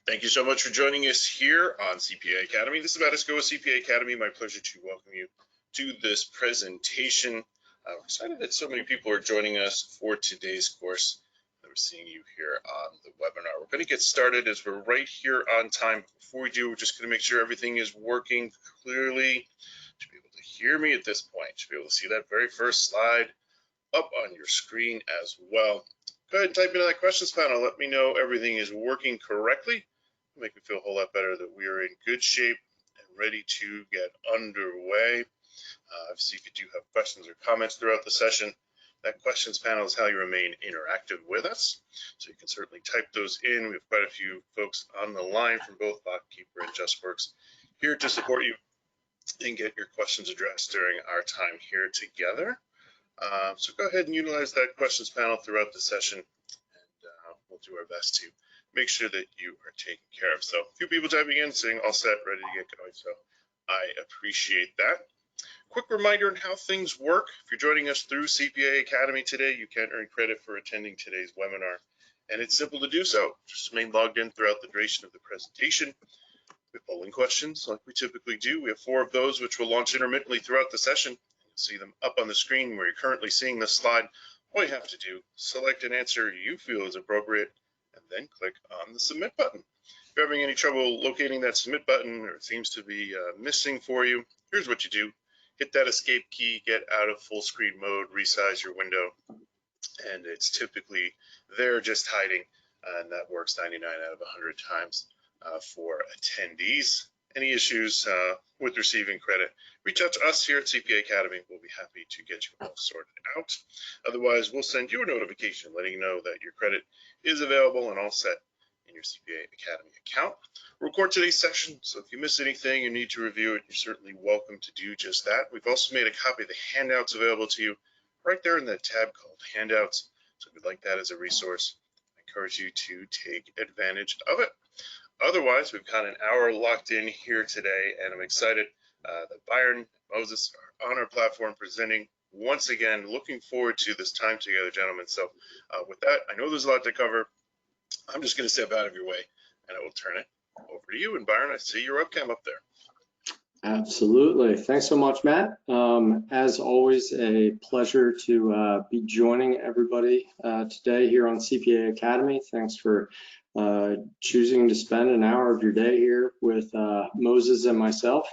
Thank you so much for joining us here on CPA Academy. This is About Us Go with CPA Academy. My pleasure to welcome you to this presentation. We're excited that so many people are joining us for today's course. We're seeing you here on the webinar. We're going to get started as we're right here on time. Before we do, we're just going to make sure everything is working clearly. You should be able to hear me at this point. You should be able to see that very first slide up on your screen as well. Go ahead and type into that questions panel. Let me know everything is working correctly. It'll make me feel a whole lot better that we are in good shape and ready to get underway. Obviously, if you do have questions or comments throughout the session, that questions panel is how you remain interactive with us. So you can certainly type those in. We have quite a few folks on the line from both BotKeeper and JustWorks here to support you and get your questions addressed during our time here together. So go ahead and utilize that questions panel throughout the session, and we'll do our best to make sure that you are taken care of. So a few people typing in saying all set, ready to get going. So I appreciate that. Quick reminder on how things work. If you're joining us through CPA Academy today, you can earn credit for attending today's webinar, and it's simple to do so. Just remain logged in throughout the duration of the presentation. With polling questions like we typically do. We have 4 of those which will launch intermittently throughout the session. You'll see them up on the screen where you're currently seeing this slide. All you have to do, select an answer you feel is appropriate, and then click on the submit button. If you're having any trouble locating that submit button or it seems to be missing for you, here's what you do. Hit that escape key, get out of full screen mode, resize your window, and it's typically there just hiding, and that works 99 out of 100 times for attendees. Any issues with receiving credit, reach out to us here at CPA Academy. We'll be happy to get you all sorted out. Otherwise, we'll send you a notification letting you know that your credit is available and all set in your CPA Academy account. We'll record today's session, so if you miss anything and need to review it, you're certainly welcome to do just that. We've also made a copy of the handouts available to you right there in the tab called Handouts. So if you'd like that as a resource, I encourage you to take advantage of it. Otherwise, we've got an hour locked in here today, and I'm excited that Byron and Moses are on our platform presenting once again. Looking forward to this time together, gentlemen. So with that, I know there's a lot to cover. I'm just going to step out of your way, and I will turn it over to you. And Byron, I see your webcam up there. Absolutely. Thanks so much, Matt. As always, a pleasure to be joining everybody today here on CPA Academy. Thanks for choosing to spend an hour of your day here with Moses and myself.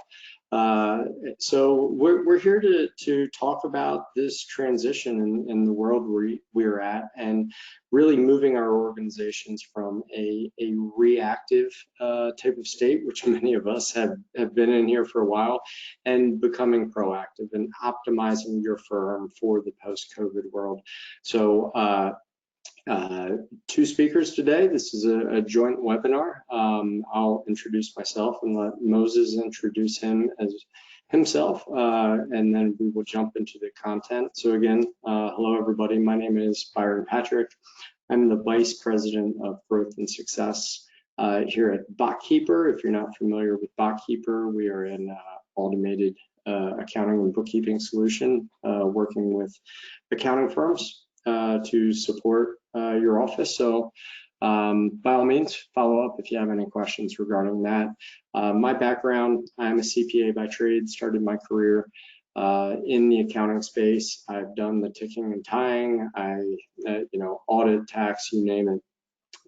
So we're here to talk about this transition in the world we're at, and really moving our organizations from a reactive type of state, which many of us have been in here for a while, and becoming proactive and optimizing your firm for the post-COVID world. So 2 speakers today. This is a joint webinar. I'll introduce myself and let Moses introduce himself, and then we will jump into the content. So again, hello everybody. My name is Byron Patrick. I'm the Vice President of Growth and Success here at BotKeeper. If you're not familiar with BotKeeper, we are an automated accounting and bookkeeping solution working with accounting firms to support your office. So by all means, follow up if you have any questions regarding that. My background, I'm a CPA by trade, started my career in the accounting space. I've done the ticking and tying, audit, tax, you name it.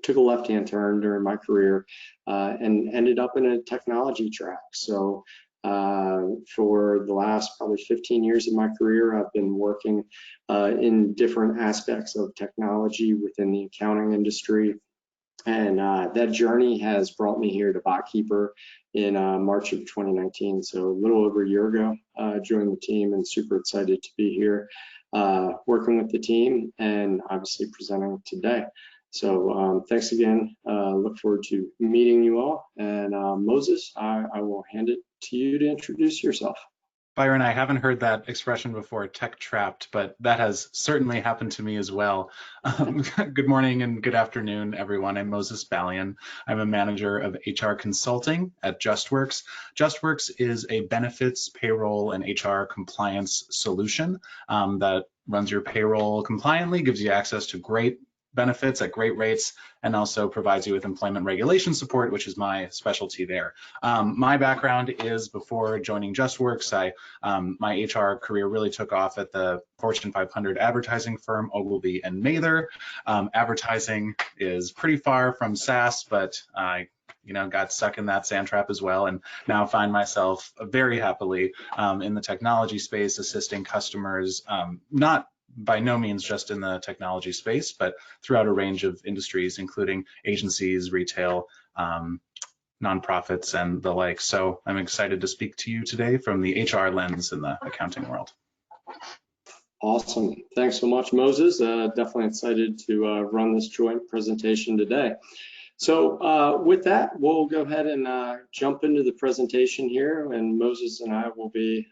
Took a left-hand turn during my career and ended up in a technology track. So for the last probably 15 years of my career, I've been working in different aspects of technology within the accounting industry. And that journey has brought me here to BotKeeper in March of 2019. So a little over a year ago, joined the team, and super excited to be here working with the team and obviously presenting today. So thanks again. Look forward to meeting you all. And Moses, I will hand it to you to introduce yourself. Byron, I haven't heard that expression before, tech trapped, but that has certainly happened to me as well. Good morning and good afternoon, everyone. I'm Moses Ballion. I'm a manager of HR consulting at JustWorks. JustWorks is a benefits, payroll, and HR compliance solution that runs your payroll compliantly, gives you access to great benefits at great rates, and also provides you with employment regulation support, which is my specialty there. My background is before joining JustWorks, my HR career really took off at the Fortune 500 advertising firm Ogilvy and Mather. Advertising is pretty far from SaaS, but I got stuck in that sand trap as well, and now find myself very happily in the technology space, assisting customers, not by no means just in the technology space, but throughout a range of industries, including agencies, retail, nonprofits, and the like. So I'm excited to speak to you today from the HR lens in the accounting world. Awesome. Thanks so much, Moses. Definitely excited to run this joint presentation today. So with that, we'll go ahead and jump into the presentation here, and Moses and I will be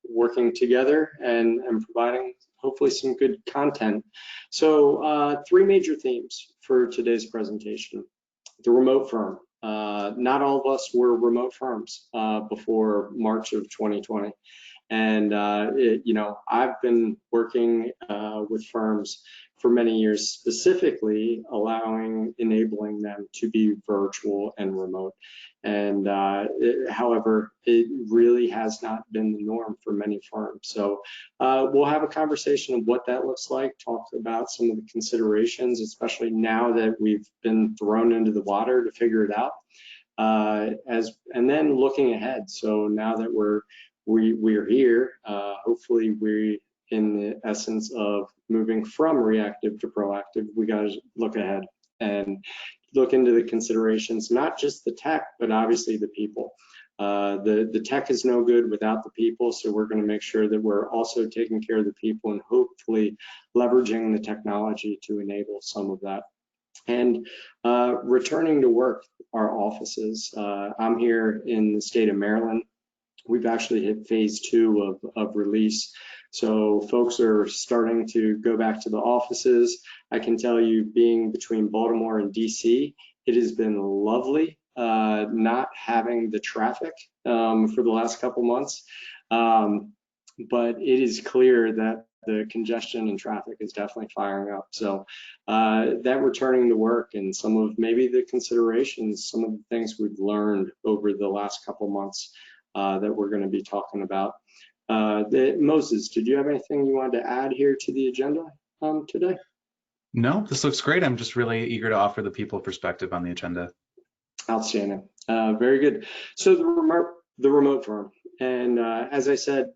working together and providing hopefully some good content. So 3 major themes for today's presentation. The remote firm. Not all of us were remote firms before March of 2020. And, I've been working with firms for many years, specifically enabling them to be virtual and remote. And however, it really has not been the norm for many firms. So we'll have a conversation of what that looks like, talk about some of the considerations, especially now that we've been thrown into the water to figure it out. And then looking ahead. So now that we're here, hopefully we're in the essence of moving from reactive to proactive. We got to look ahead and look into the considerations, not just the tech, but obviously the people. The tech is no good without the people, so we're going to make sure that we're also taking care of the people and hopefully leveraging the technology to enable some of that. And returning to work, our offices. I'm here in the state of Maryland. We've actually hit phase 2 of release. So folks are starting to go back to the offices. I can tell you, being between Baltimore and DC, it has been lovely not having the traffic for the last couple months. But it is clear that the congestion and traffic is definitely firing up. So that returning to work and some of maybe the considerations, some of the things we've learned over the last couple months that we're going to be talking about. Moses, did you have anything you wanted to add here to the agenda today? No, this looks great. I'm just really eager to offer the people perspective on the agenda. Outstanding. Very good. So the remote firm. And as I said,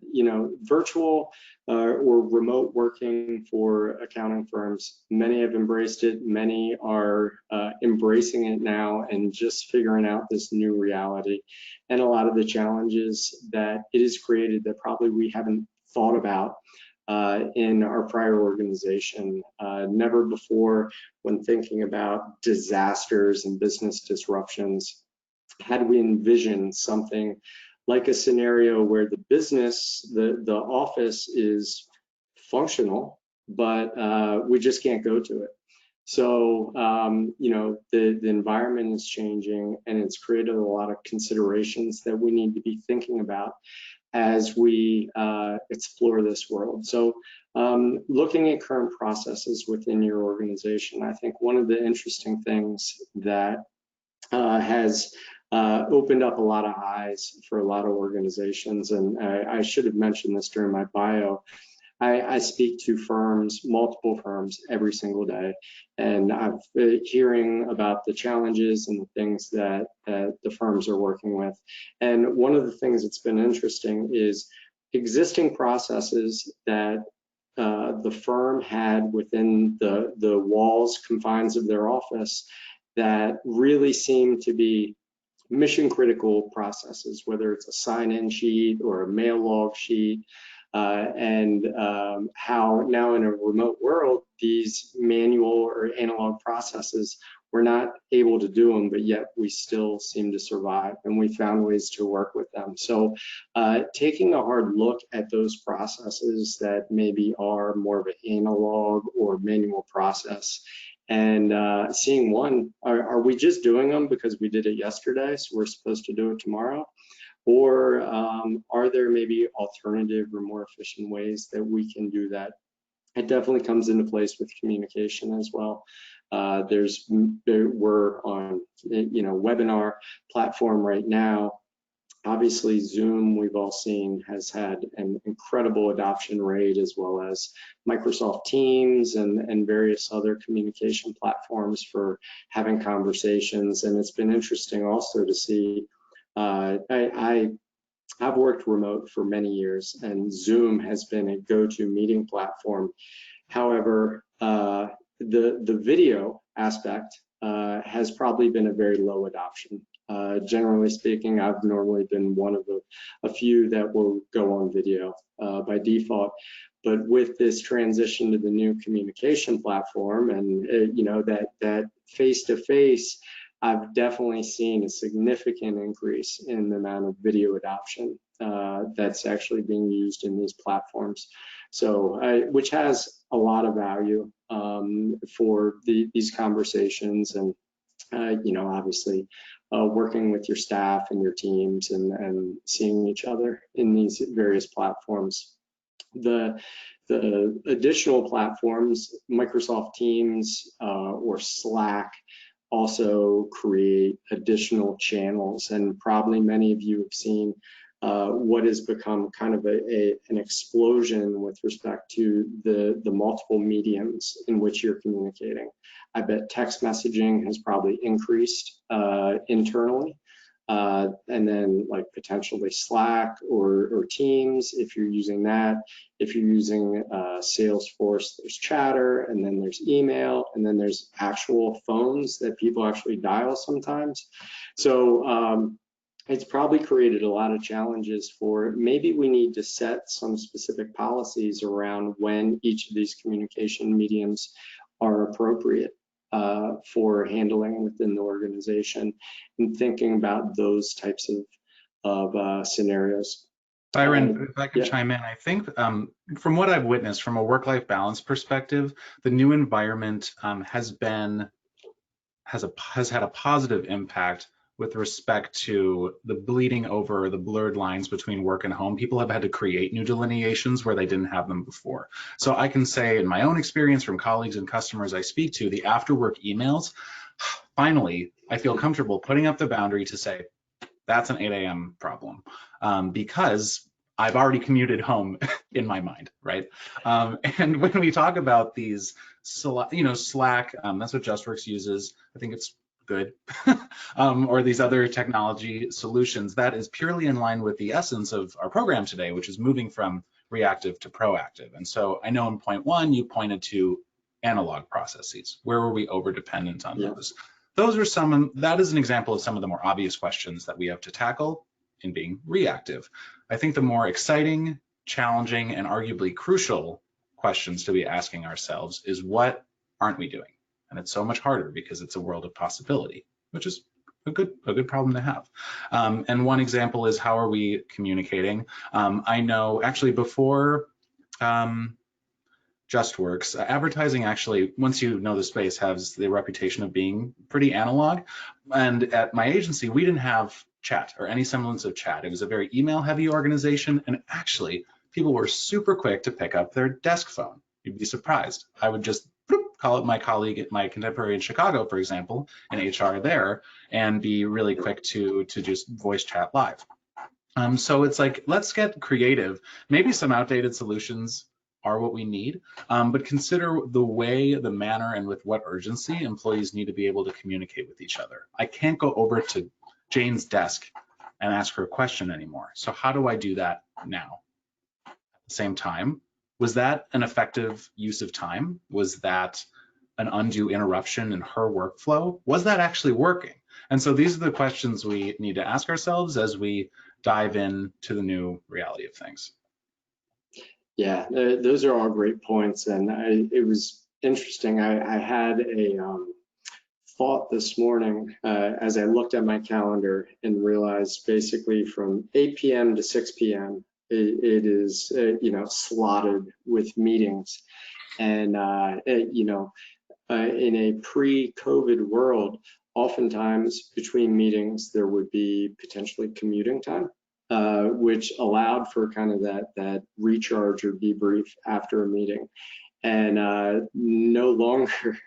virtual or remote working for accounting firms, many have embraced it. Many are embracing it now and just figuring out this new reality and a lot of the challenges that it has created that probably we haven't thought about in our prior organization. Never before, when thinking about disasters and business disruptions, had we envisioned something like a scenario where the business, the office is functional, but we just can't go to it. So, the environment is changing, and it's created a lot of considerations that we need to be thinking about as we explore this world. So looking at current processes within your organization, I think one of the interesting things that has opened up a lot of eyes for a lot of organizations, and I should have mentioned this during my bio. I speak to firms, multiple firms, every single day, and I'm hearing about the challenges and the things that the firms are working with. And one of the things that's been interesting is existing processes that the firm had within the walls, confines of their office that really seem to be mission critical processes, whether it's a sign-in sheet or a mail log sheet, and how now in a remote world, these manual or analog processes, we're not able to do them, but yet we still seem to survive, and we found ways to work with them. So taking a hard look at those processes that maybe are more of an analog or manual process, and seeing are we just doing them because we did it yesterday, so we're supposed to do it tomorrow? Or are there maybe alternative or more efficient ways that we can do that it definitely comes into place with communication as well. We're on, webinar platform right now. Obviously, Zoom, we've all seen, has had an incredible adoption rate, as well as Microsoft Teams and various other communication platforms for having conversations. And it's been interesting also to see, I've worked remote for many years, and Zoom has been a go-to meeting platform. However, the video aspect has probably been a very low adoption. Generally speaking, I've normally been one of a few that will go on video by default. But with this transition to the new communication platform and that face-to-face, I've definitely seen a significant increase in the amount of video adoption that's actually being used in these platforms. So, which has a lot of value for these conversations, and obviously working with your staff and your teams and seeing each other in these various platforms. The additional platforms, Microsoft Teams or Slack, also create additional channels, and probably many of you have seen what has become kind of an explosion with respect to the multiple mediums in which you're communicating. I bet text messaging has probably increased internally, and then like potentially Slack or Teams if you're using that. If you're using Salesforce, there's Chatter, and then there's email, and then there's actual phones that people actually dial sometimes. So it's probably created a lot of challenges for, maybe we need to set some specific policies around when each of these communication mediums are appropriate for handling within the organization, and thinking about those types of scenarios. Byron, if I could chime in, I think from what I've witnessed from a work-life balance perspective, the new environment has had a positive impact with respect to the bleeding over, the blurred lines between work and home. People have had to create new delineations where they didn't have them before. So I can say in my own experience from colleagues and customers I speak to, the after work emails, finally, I feel comfortable putting up the boundary to say, that's an 8 a.m. problem, because I've already commuted home in my mind, right? And when we talk about these, Slack, that's what JustWorks uses. I think it's good, or these other technology solutions, that is purely in line with the essence of our program today, which is moving from reactive to proactive. And so I know in point one, you pointed to analog processes. Where were we over dependent on those? Those are that is an example of some of the more obvious questions that we have to tackle in being reactive. I think the more exciting, challenging, and arguably crucial questions to be asking ourselves is, what aren't we doing? And it's so much harder because it's a world of possibility, which is a good problem to have. And one example is, how are we communicating? I know actually before JustWorks, advertising actually, once you know the space, has the reputation of being pretty analog. And at my agency, we didn't have chat or any semblance of chat. It was a very email-heavy organization, and actually, people were super quick to pick up their desk phone. You'd be surprised. I would just call up my colleague, my contemporary in Chicago, for example, in HR there, and be really quick to just voice chat live. So it's like, let's get creative. Maybe some outdated solutions are what we need, but consider the manner, and with what urgency employees need to be able to communicate with each other. I can't go over to Jane's desk and ask her a question anymore. So how do I do that now? At the same time, was that an effective use of time? Was that an undue interruption in her workflow? Was that actually working? And so these are the questions we need to ask ourselves as we dive into the new reality of things. Yeah, those are all great points. And it was interesting. I had a thought this morning as I looked at my calendar and realized basically from 8 p.m. to 6 p.m. it is slotted with meetings. And in a pre-COVID world, oftentimes between meetings there would be potentially commuting time, which allowed for kind of that recharge or debrief after a meeting. and no longer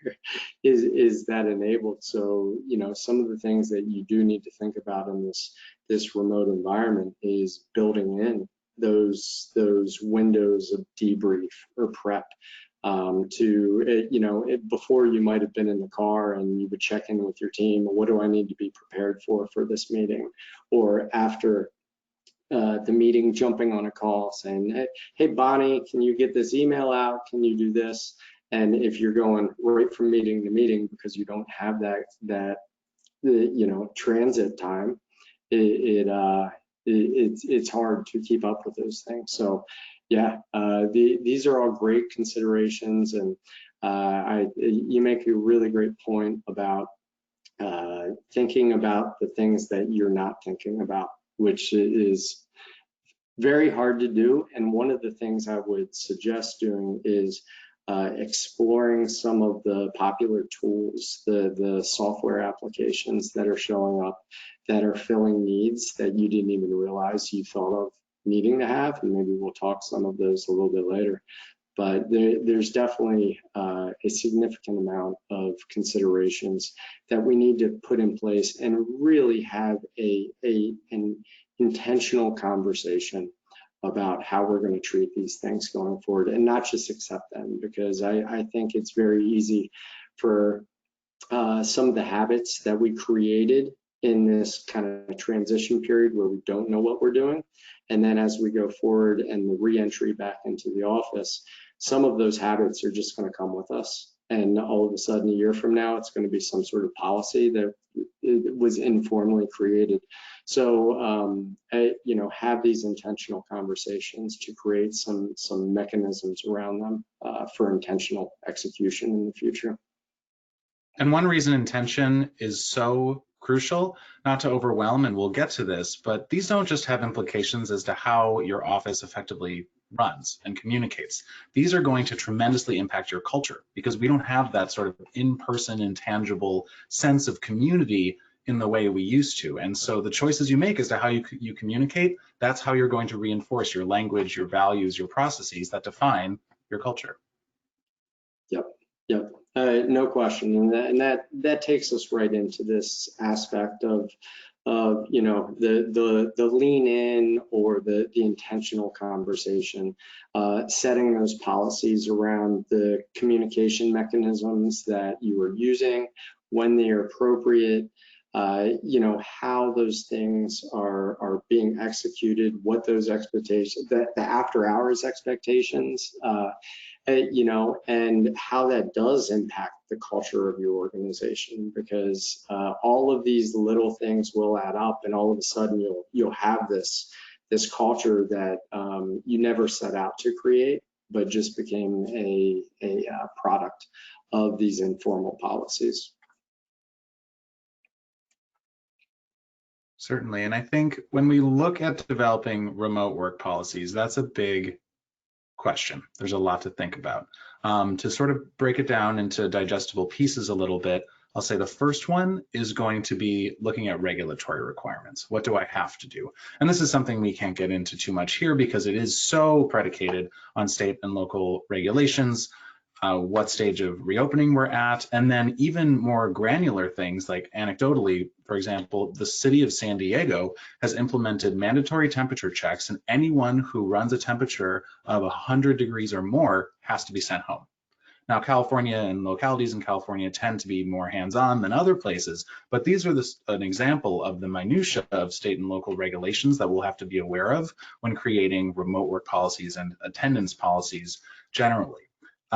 is that enabled. So, you know, some of the things that you do need to think about in this remote environment is building in those windows of debrief or prep you know, before you might have been in the car and you would check in with your team. What do I need to be prepared for this meeting? Or after the meeting, jumping on a call saying, hey, Bonnie, can you get this email out? Can you do this? And if you're going right from meeting to meeting because you don't have that you know, transit time, it's hard to keep up with those things. So yeah, these are all great considerations, and you make a really great point about thinking about the things that you're not thinking about, which is very hard to do. And one of the things I would suggest doing is exploring some of the popular tools, the software applications that are showing up that are filling needs that you didn't even realize you thought of needing to have. And maybe we'll talk some of those a little bit later. But there's definitely a significant amount of considerations that we need to put in place and really have an intentional conversation about how we're going to treat these things going forward, and not just accept them, because I think it's very easy for some of the habits that we created in this kind of transition period where we don't know what we're doing. And then as we go forward and the re-entry back into the office, some of those habits are just going to come with us. And all of a sudden, a year from now, it's going to be some sort of policy that was informally created. So, you know, have these intentional conversations to create some mechanisms around them for intentional execution in the future. And one reason intention is so crucial, not to overwhelm, and we'll get to this, but these don't just have implications as to how your office effectively runs and communicates. These are going to tremendously impact your culture, because we don't have that sort of in-person, intangible sense of community in the way we used to. And so the choices you make as to how you communicate, that's how you're going to reinforce your language, your values, your processes that define your culture. Yep. No question, and that takes us right into this aspect of you know, the lean in or the intentional conversation, setting those policies around the communication mechanisms that you are using, when they are appropriate, you know, how those things are being executed, what those expectations, the after hours expectations, you know, and how that does impact the culture of your organization, because all of these little things will add up, and all of a sudden you'll have this culture that you never set out to create, but just became a product of these informal policies. Certainly, and I think when we look at developing remote work policies, that's a big question. There's a lot to think about. To sort of break it down into digestible pieces a little bit, I'll say the first one is going to be looking at regulatory requirements. What do I have to do? And this is something we can't get into too much here because it is so predicated on state and local regulations, what stage of reopening we're at, and then even more granular things like anecdotally, for example, the city of San Diego has implemented mandatory temperature checks, and anyone who runs a temperature of 100 degrees or more has to be sent home. Now, California and localities in California tend to be more hands-on than other places, but these are an example of the minutia of state and local regulations that we'll have to be aware of when creating remote work policies and attendance policies generally.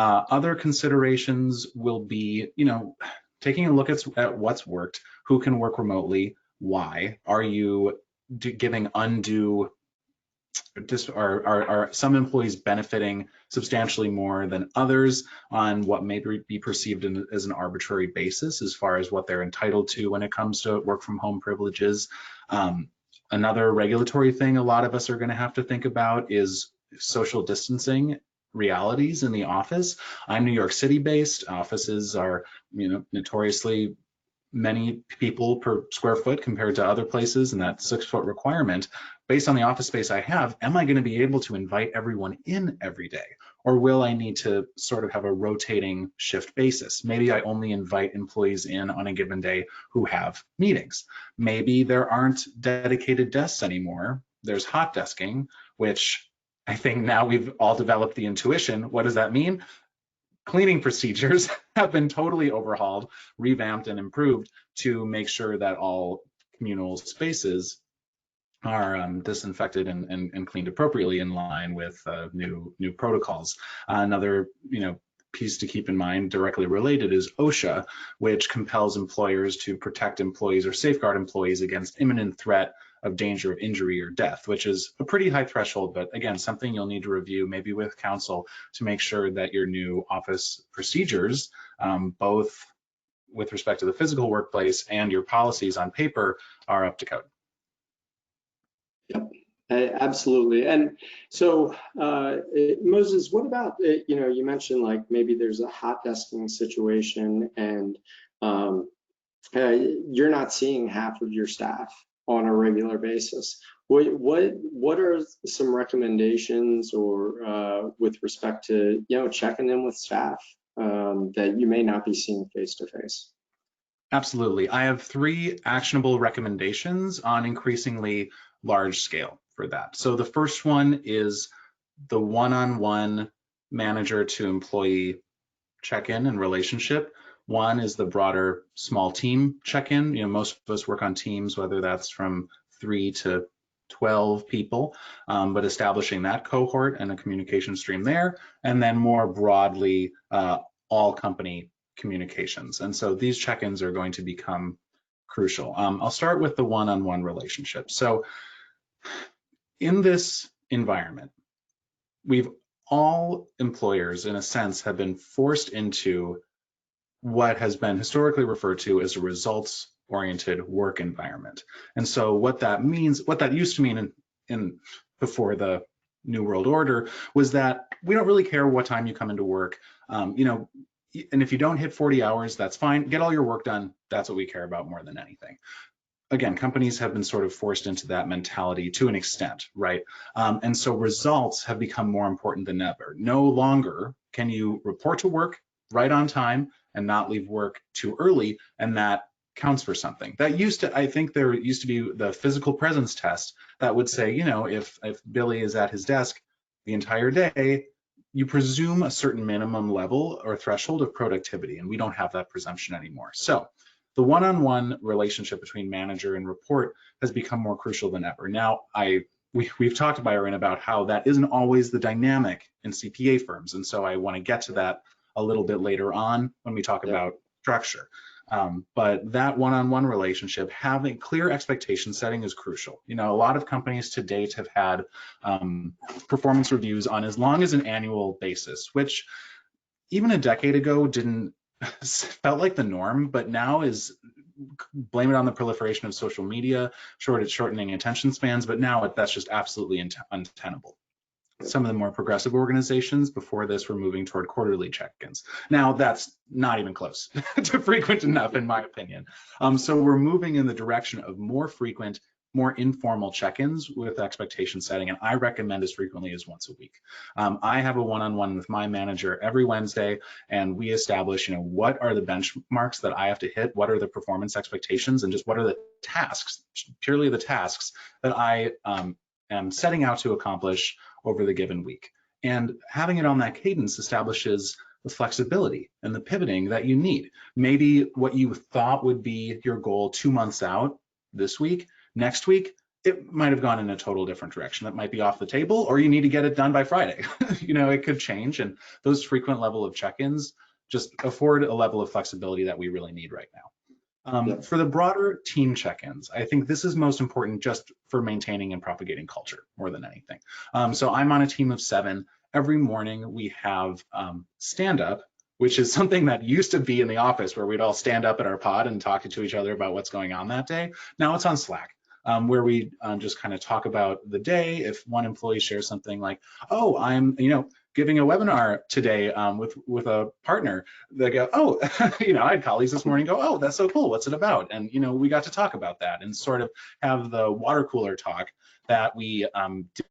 Other considerations will be, you know, taking a look at what's worked, who can work remotely, why. Are you giving undue, are some employees benefiting substantially more than others on what may be perceived as an arbitrary basis as far as what they're entitled to when it comes to work from home privileges? Another regulatory thing a lot of us are going to have to think about is social distancing realities in the office. I'm New York City based. Offices are, you know, notoriously many people per square foot compared to other places, and that 6-foot requirement. Based on the office space I have, am I going to be able to invite everyone in every day? Or will I need to sort of have a rotating shift basis? Maybe I only invite employees in on a given day who have meetings. Maybe there aren't dedicated desks anymore. There's hot desking, which I think now we've all developed the intuition. What does that mean? Cleaning procedures have been totally overhauled, revamped, and improved to make sure that all communal spaces are disinfected and cleaned appropriately in line with new protocols. Another piece to keep in mind directly related is OSHA, which compels employers to protect employees or safeguard employees against imminent threat of danger of injury or death, which is a pretty high threshold, but again, something you'll need to review maybe with counsel to make sure that your new office procedures, both with respect to the physical workplace and your policies on paper, are up to code. Yep, absolutely. And so, Moses, what about, you mentioned like maybe there's a hot desking situation and you're not seeing half of your staff on a regular basis. What are some recommendations or with respect to, checking in with staff that you may not be seeing face to face? Absolutely. I have 3 actionable recommendations on increasingly large scale for that. So the first one is the one-on-one manager to employee check-in and relationship. One is the broader small team check-in. Most of us work on teams, whether that's from 3 to 12 people, but establishing that cohort and a communication stream there, and then more broadly, all company communications. And so these check-ins are going to become crucial. I'll start with the one-on-one relationship. So in this environment, all employers, in a sense, have been forced into what has been historically referred to as a results-oriented work environment. And so what that means, what that used to mean in before the New World Order, was that we don't really care what time you come into work. And if you don't hit 40 hours, that's fine. Get all your work done. That's what we care about more than anything. Again, companies have been sort of forced into that mentality to an extent, right? And so results have become more important than ever. No longer can you report to work right on time and not leave work too early, and that counts for something. That used to, I think there used to be the physical presence test that would say, if Billy is at his desk the entire day, you presume a certain minimum level or threshold of productivity, and we don't have that presumption anymore. So the one-on-one relationship between manager and report has become more crucial than ever. Now, we've talked, Byron, about how that isn't always the dynamic in CPA firms, and so I want to get to that a little bit later on when we talk about structure. But that one-on-one relationship, having clear expectation setting is crucial. A lot of companies to date have had performance reviews on as long as an annual basis, which even a decade ago felt like the norm, but now is, blame it on the proliferation of social media, shortening attention spans, but now that's just absolutely untenable. Some of the more progressive organizations before this were moving toward quarterly check-ins. Now that's not even close to frequent enough, in my opinion. So we're moving in the direction of more frequent, more informal check-ins with expectation setting, and I recommend as frequently as once a week. I have a one-on-one with my manager every Wednesday, and we establish, what are the benchmarks that I have to hit, what are the performance expectations, and just what are the tasks, purely the tasks that I am setting out to accomplish over the given week. And having it on that cadence establishes the flexibility and the pivoting that you need. Maybe what you thought would be your goal 2 months out this week, next week, it might have gone in a total different direction. That might be off the table, or you need to get it done by Friday. It could change, and those frequent level of check-ins just afford a level of flexibility that we really need right now. For the broader team check-ins, I think this is most important just for maintaining and propagating culture more than anything. So I'm on a team of 7. Every morning we have stand-up, which is something that used to be in the office where we'd all stand up at our pod and talk to each other about what's going on that day. Now it's on Slack, where we just kind of talk about the day. If one employee shares something like, oh, I'm, giving a webinar today with a partner. They go, oh, I had colleagues this morning go, oh, that's so cool. What's it about? And we got to talk about that and sort of have the water cooler talk that we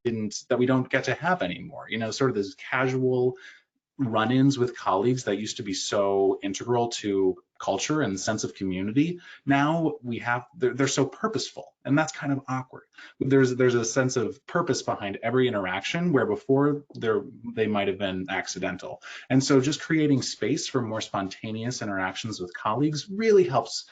don't get to have anymore. Sort of this casual run-ins with colleagues that used to be so integral to culture and sense of community. Now they're so purposeful, and that's kind of awkward. There's a sense of purpose behind every interaction where before they might have been accidental. And so just creating space for more spontaneous interactions with colleagues really helps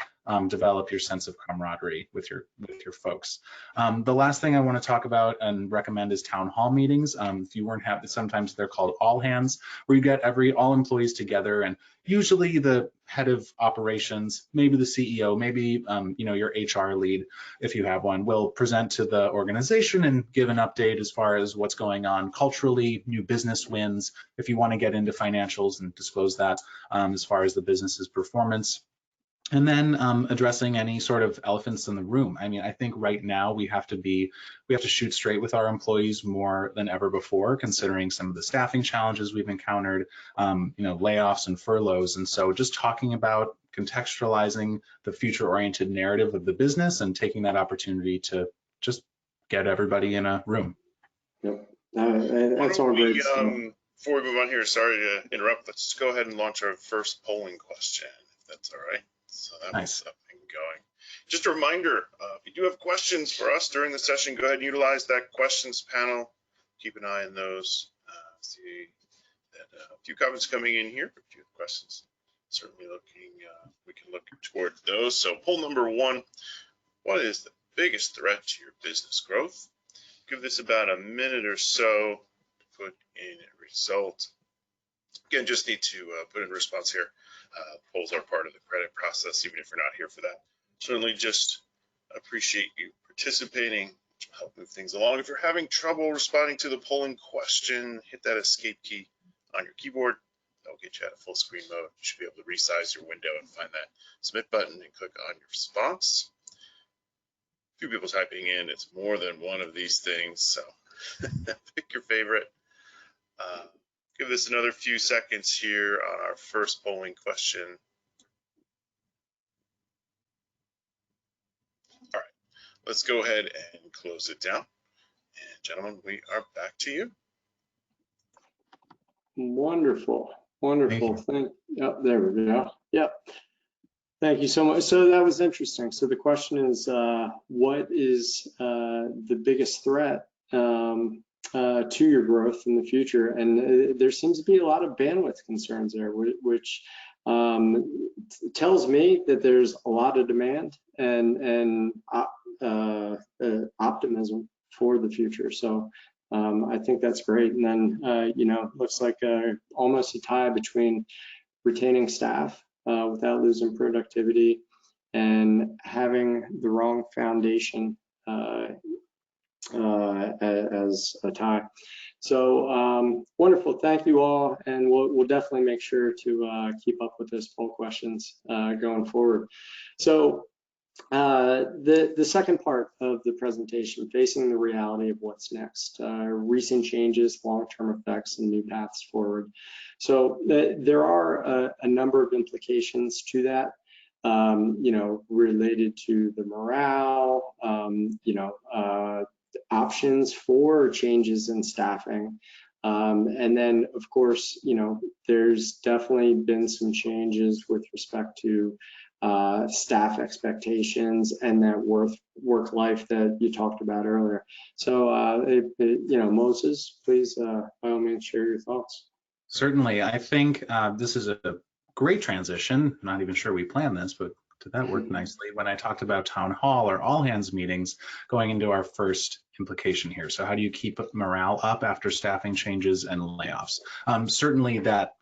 develop your sense of camaraderie with your folks. The last thing I want to talk about and recommend is town hall meetings. If you weren't having, sometimes they're called all hands, where you get all employees together, and usually the head of operations, maybe the CEO, maybe your HR lead, if you have one, will present to the organization and give an update as far as what's going on culturally, new business wins, if you want to get into financials and disclose that as far as the business's performance. And then addressing any sort of elephants in the room. I mean, I think right now we have to shoot straight with our employees more than ever before, considering some of the staffing challenges we've encountered, layoffs and furloughs. And so just talking about contextualizing the future-oriented narrative of the business and taking that opportunity to just get everybody in a room. Yep, that's all great stuff. Before we move on here, sorry to interrupt, let's go ahead and launch our first polling question, if that's all right. So that was up and going. Just a reminder, if you do have questions for us during the session, go ahead and utilize that questions panel. Keep an eye on those. See that a few comments coming in here. If you have questions, certainly we can look toward those. So poll number 1, what is the biggest threat to your business growth? Give this about a minute or so to put in a result. Again, just need to put in a response here. Polls are part of the credit process, even if you're not here for that. Certainly just appreciate you participating, which will help move things along. If you're having trouble responding to the polling question, hit that escape key on your keyboard. That'll get you out of full screen mode. You should be able to resize your window and find that submit button and click on your response. A few people typing in, it's more than one of these things, so pick your favorite. Give this another few seconds here on our first polling question. All right, let's go ahead and close it down. And gentlemen, we are back to you. Wonderful, wonderful. Yep, there we go. Yep. Thank you so much. So that was interesting. So the question is, what is the biggest threat to your growth in the future? And there seems to be a lot of bandwidth concerns there, which tells me that there's a lot of demand and optimism for the future. So I think that's great. And then, looks like almost a tie between retaining staff without losing productivity and having the wrong foundation as a tie. So wonderful, thank you all, and we'll definitely make sure to keep up with those poll questions going forward. So the second part of the presentation, facing the reality of what's next, recent changes, long-term effects, and new paths forward. So there are a number of implications to that. Related to the morale, options for changes in staffing. And then, of course, there's definitely been some changes with respect to staff expectations and that work life that you talked about earlier. So, Moses, please, by all means, share your thoughts. Certainly. I think this is a great transition. I'm not even sure we planned this, but did that work nicely when I talked about town hall or all hands meetings going into our first implication here. So how do you keep morale up after staffing changes and layoffs? Certainly that,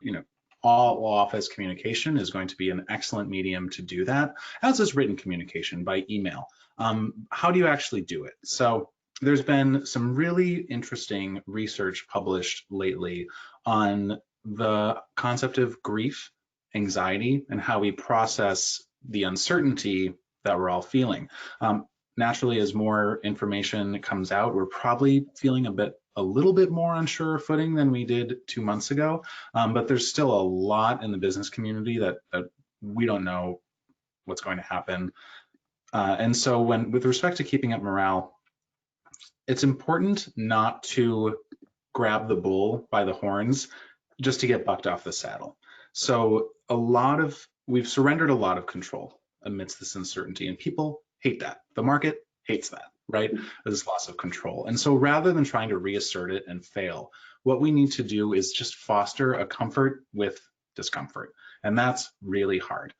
all office communication is going to be an excellent medium to do that, as is written communication by email. How do you actually do it? So there's been some really interesting research published lately on the concept of grief, anxiety, and how we process the uncertainty that we're all feeling. Naturally, as more information comes out, we're probably feeling a bit a little bit more on surer footing than we did 2 months ago, but there's still a lot in the business community that we don't know what's going to happen. And so with respect to keeping up morale, it's important not to grab the bull by the horns just to get bucked off the saddle. So we've surrendered a lot of control amidst this uncertainty, and people hate that. The market hates that, right? This loss of control. And so rather than trying to reassert it and fail, what we need to do is just foster a comfort with discomfort. And that's really hard.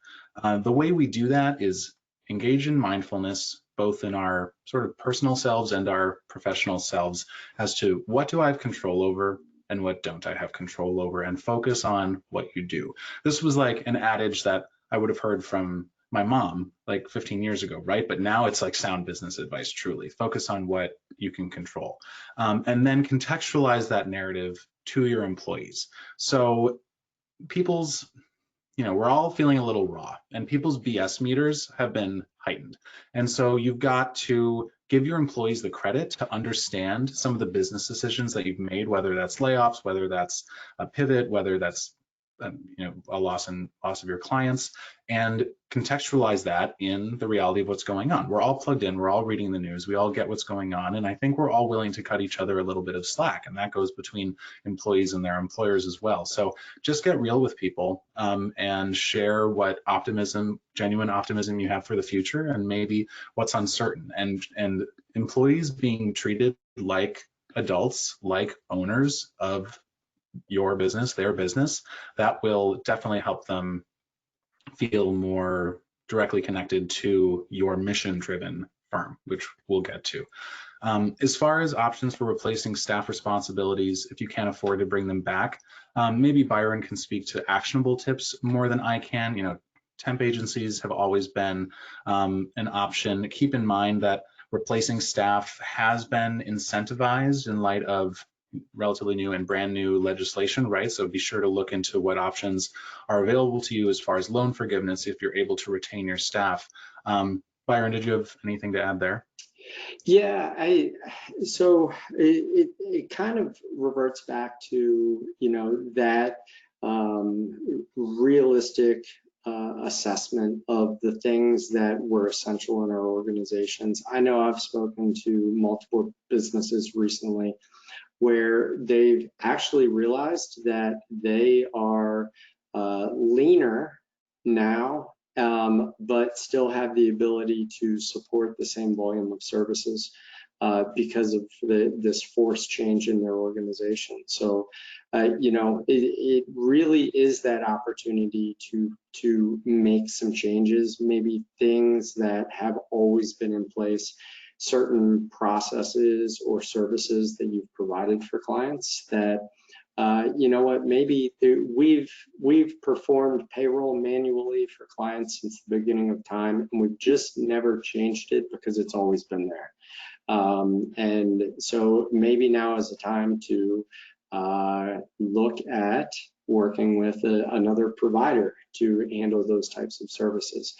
The way we do that is engage in mindfulness, both in our sort of personal selves and our professional selves, as to what do I have control over and what don't I have control over, and focus on what you do. This was like an adage that I would have heard from my mom like 15 years ago, right? But now it's like sound business advice, truly. Focus on what you can control. And then contextualize that narrative to your employees. So we're all feeling a little raw, and people's BS meters have been heightened. And so you've got to give your employees the credit to understand some of the business decisions that you've made, whether that's layoffs, whether that's a pivot, whether that's a loss of your clients, and contextualize that in the reality of what's going on. We're all plugged in, we're all reading the news, we all get what's going on, and I think we're all willing to cut each other a little bit of slack, and that goes between employees and their employers as well. So just get real with people and share what genuine optimism you have for the future, and maybe what's uncertain. And employees being treated like adults, like owners of your business, their business, that will definitely help them feel more directly connected to your mission-driven firm, which we'll get to. As far as options for replacing staff responsibilities, if you can't afford to bring them back, maybe Byron can speak to actionable tips more than I can. Temp agencies have always been an option. Keep in mind that replacing staff has been incentivized in light of relatively new and brand new legislation, right? So be sure to look into what options are available to you as far as loan forgiveness if you're able to retain your staff. Byron, did you have anything to add there? Yeah, so it kind of reverts back to that realistic assessment of the things that were essential in our organizations. I know I've spoken to multiple businesses recently where they've actually realized that they are leaner now, but still have the ability to support the same volume of services because of this forced change in their organization. So, it really is that opportunity to make some changes, maybe things that have always been in place, certain processes or services that you've provided for clients that maybe we've performed payroll manually for clients since the beginning of time, and we've just never changed it because it's always been there. And so maybe now is the time to look at working with another provider to handle those types of services.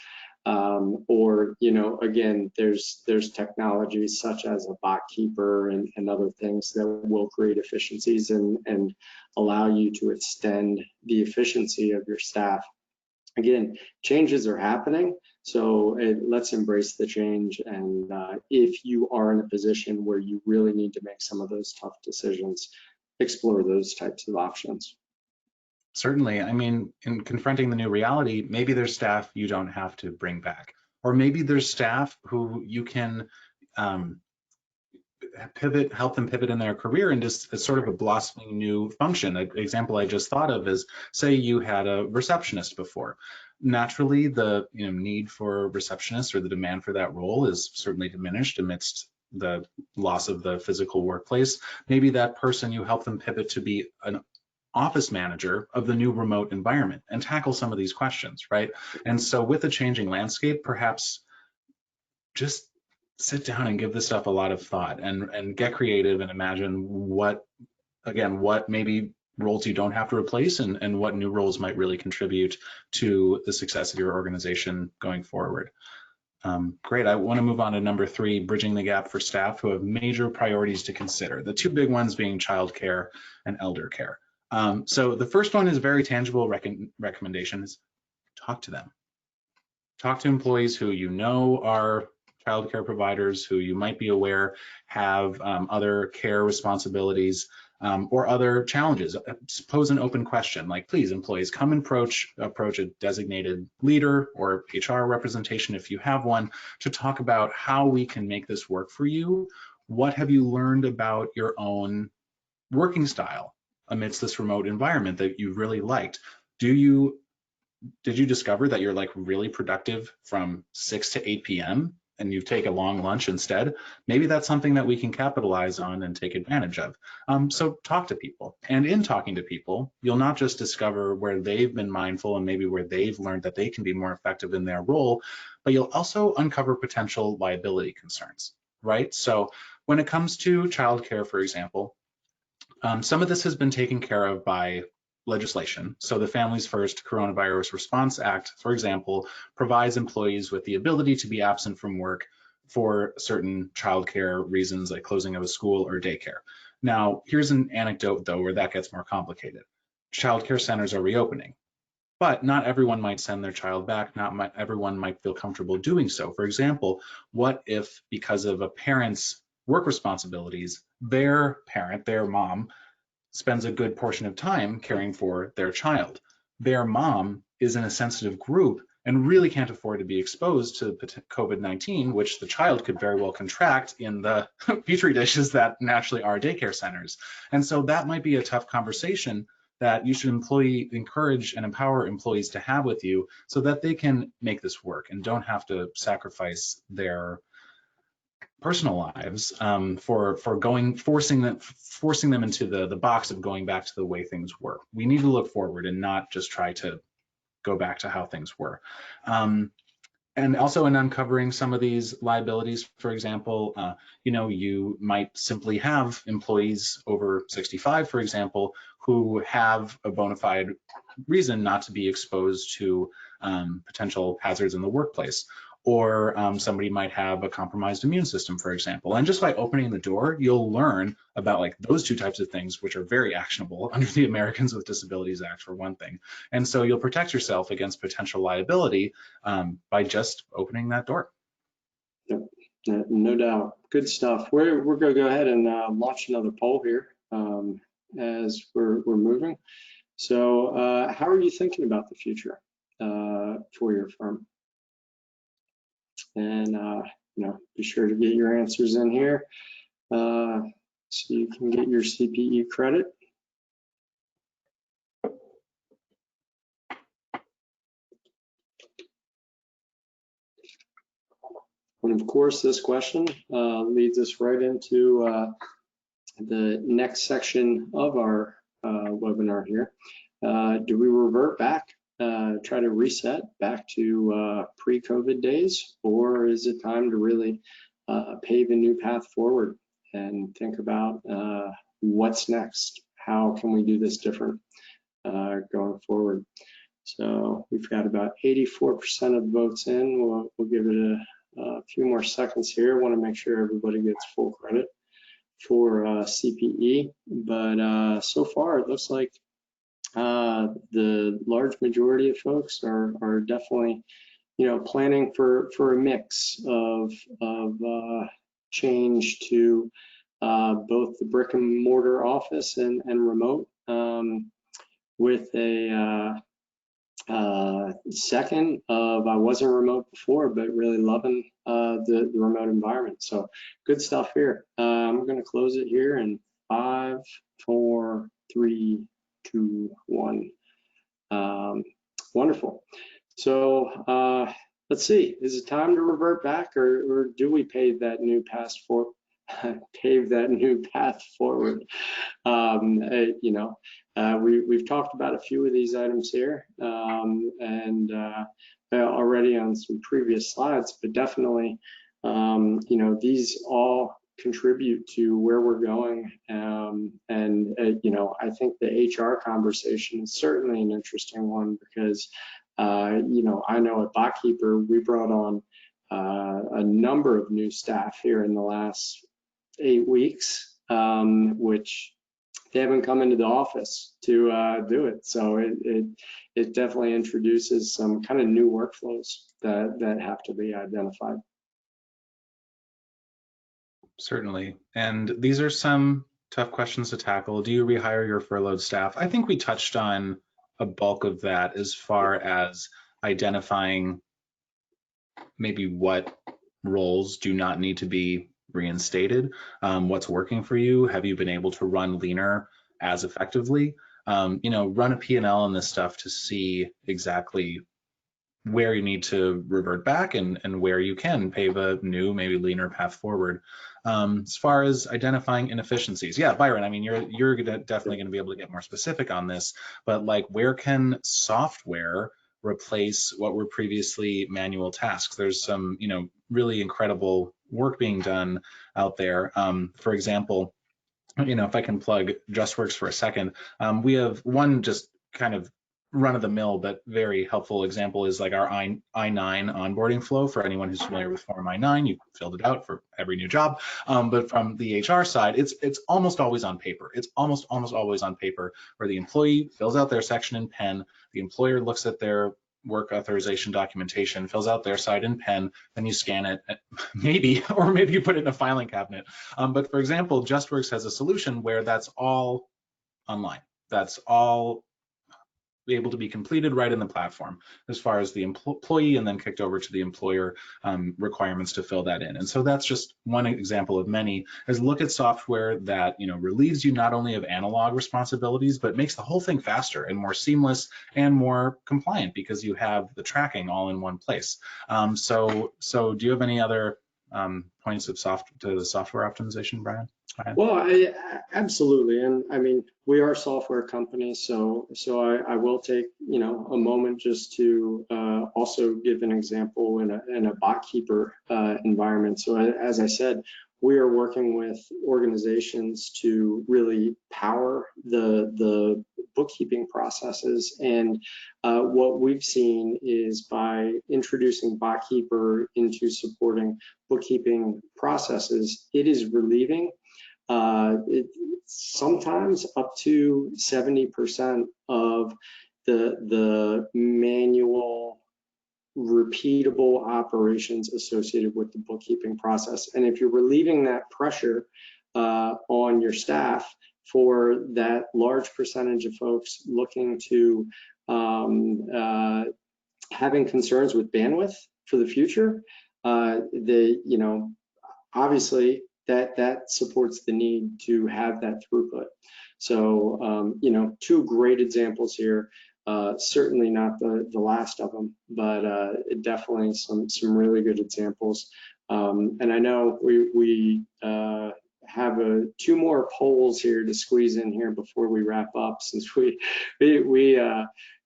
Or again, there's technologies such as a bot keeper and other things that will create efficiencies and allow you to extend the efficiency of your staff. Again, changes are happening, so let's embrace the change. And if you are in a position where you really need to make some of those tough decisions, explore those types of options. Certainly. I mean, in confronting the new reality, maybe there's staff you don't have to bring back, or maybe there's staff who you can help them pivot in their career and just as sort of a blossoming new function. An example I just thought of is, say you had a receptionist before. Naturally, the need for receptionists or the demand for that role is certainly diminished amidst the loss of the physical workplace. Maybe that person, you help them pivot to be an office manager of the new remote environment and tackle some of these questions, right? And so with a changing landscape, perhaps just sit down and give this stuff a lot of thought and get creative and imagine what maybe roles you don't have to replace and what new roles might really contribute to the success of your organization going forward. Great. I want to move on to number 3, bridging the gap for staff who have major priorities to consider. The 2 big ones being childcare and elder care. So the first one is very tangible recommendations. Talk to them. Talk to employees who you know are childcare providers, who you might be aware have other care responsibilities or other challenges. Pose an open question like, please, employees, come and approach a designated leader or HR representation if you have one to talk about how we can make this work for you. What have you learned about your own working style amidst this remote environment that you really liked? Did you discover that you're like really productive from 6 to 8 p.m. and you take a long lunch instead? Maybe that's something that we can capitalize on and take advantage of. So talk to people. And in talking to people, you'll not just discover where they've been mindful and maybe where they've learned that they can be more effective in their role, but you'll also uncover potential liability concerns, right? So when it comes to childcare, for example, some of this has been taken care of by legislation. So the Families First Coronavirus Response Act, for example, provides employees with the ability to be absent from work for certain childcare reasons like closing of a school or daycare. Now, here's an anecdote though where that gets more complicated. Childcare centers are reopening, but not everyone might send their child back. Not everyone might feel comfortable doing so. For example, what if because of a parent's work responsibilities, their parent, their mom, spends a good portion of time caring for their child. Their mom is in a sensitive group and really can't afford to be exposed to COVID-19, which the child could very well contract in the petri dishes that naturally are daycare centers. And so that might be a tough conversation that you should encourage and empower employees to have with you so that they can make this work and don't have to sacrifice their personal lives forcing them into the box of going back to the way things were. We need to look forward and not just try to go back to how things were. And also in uncovering some of these liabilities, for example, you might simply have employees over 65, for example, who have a bona fide reason not to be exposed to potential hazards in the workplace. Or somebody might have a compromised immune system, for example. And just by opening the door, you'll learn about like those 2 types of things, which are very actionable under the Americans with Disabilities Act, for one thing. And so you'll protect yourself against potential liability by just opening that door. Yep, no doubt. Good stuff. We're going to go ahead and launch another poll here as we're moving. So how are you thinking about the future for your firm? And be sure to get your answers in here so you can get your CPE credit. And of course, this question leads us right into the next section of our webinar here. Do we revert back? Try to reset back to pre-COVID days, or is it time to really pave a new path forward and think about what's next? How can we do this different going forward? So we've got about 84% of the votes in. We'll give it a few more seconds here. I want to make sure everybody gets full credit for CPE, but so far it looks like the large majority of folks are definitely, planning for a mix of change to both the brick and mortar office and remote, with a second of I wasn't remote before, but really loving the remote environment. So good stuff here. I'm going to close it here in 5, 4, 3, 2, 1. Wonderful. So let's see. Is it time to revert back, or do we pave that new path forward? We've talked about a few of these items here, and already on some previous slides, but definitely, these all contribute to where we're going. I think the HR conversation is certainly an interesting one because, I know at BotKeeper, we brought on a number of new staff here in the last 8 weeks, which they haven't come into the office to do it. So it definitely introduces some kind of new workflows that have to be identified. Certainly. And these are some tough questions to tackle. Do you rehire your furloughed staff? I think we touched on a bulk of that as far as identifying maybe what roles do not need to be reinstated, what's working for you. Have you been able to run leaner as effectively? Run a P&L on this stuff to see exactly where you need to revert back and where you can pave a new, maybe leaner path forward. As far as identifying inefficiencies, yeah, Byron, I mean, you're definitely going to be able to get more specific on this, but like, where can software replace what were previously manual tasks? There's some, really incredible work being done out there. For example, if I can plug JustWorks for a second, we have one just kind of run-of-the-mill but very helpful example is like our I-9 onboarding flow. For anyone who's familiar with Form I-9, you filled it out for every new job. But from the HR side, it's almost always on paper. It's almost always on paper, where the employee fills out their section in pen, the employer looks at their work authorization documentation, fills out their side in pen, then you scan it, maybe you put it in a filing cabinet. But for example, JustWorks has a solution where that's all online. That's all able to be completed right in the platform as far as the employee, and then kicked over to the employer requirements to fill that in. And so that's just one example of many, is look at software that relieves you not only of analog responsibilities, but makes the whole thing faster and more seamless and more compliant because you have the tracking all in one place. So do you have any other points of the software optimization, Brian? Well, absolutely, and I mean, we are a software company, so I will take a moment just to also give an example in a BotKeeper environment. So as I said, we are working with organizations to really power the bookkeeping processes, and what we've seen is by introducing BotKeeper into supporting bookkeeping processes, it is relieving sometimes up to 70% of the manual repeatable operations associated with the bookkeeping process. And if you're relieving that pressure on your staff for that large percentage of folks looking to having concerns with bandwidth for the future, obviously that supports the need to have that throughput. So, two great examples here. Certainly not the last of them, but definitely some really good examples. And I know we have two more polls here to squeeze in here before we wrap up, since we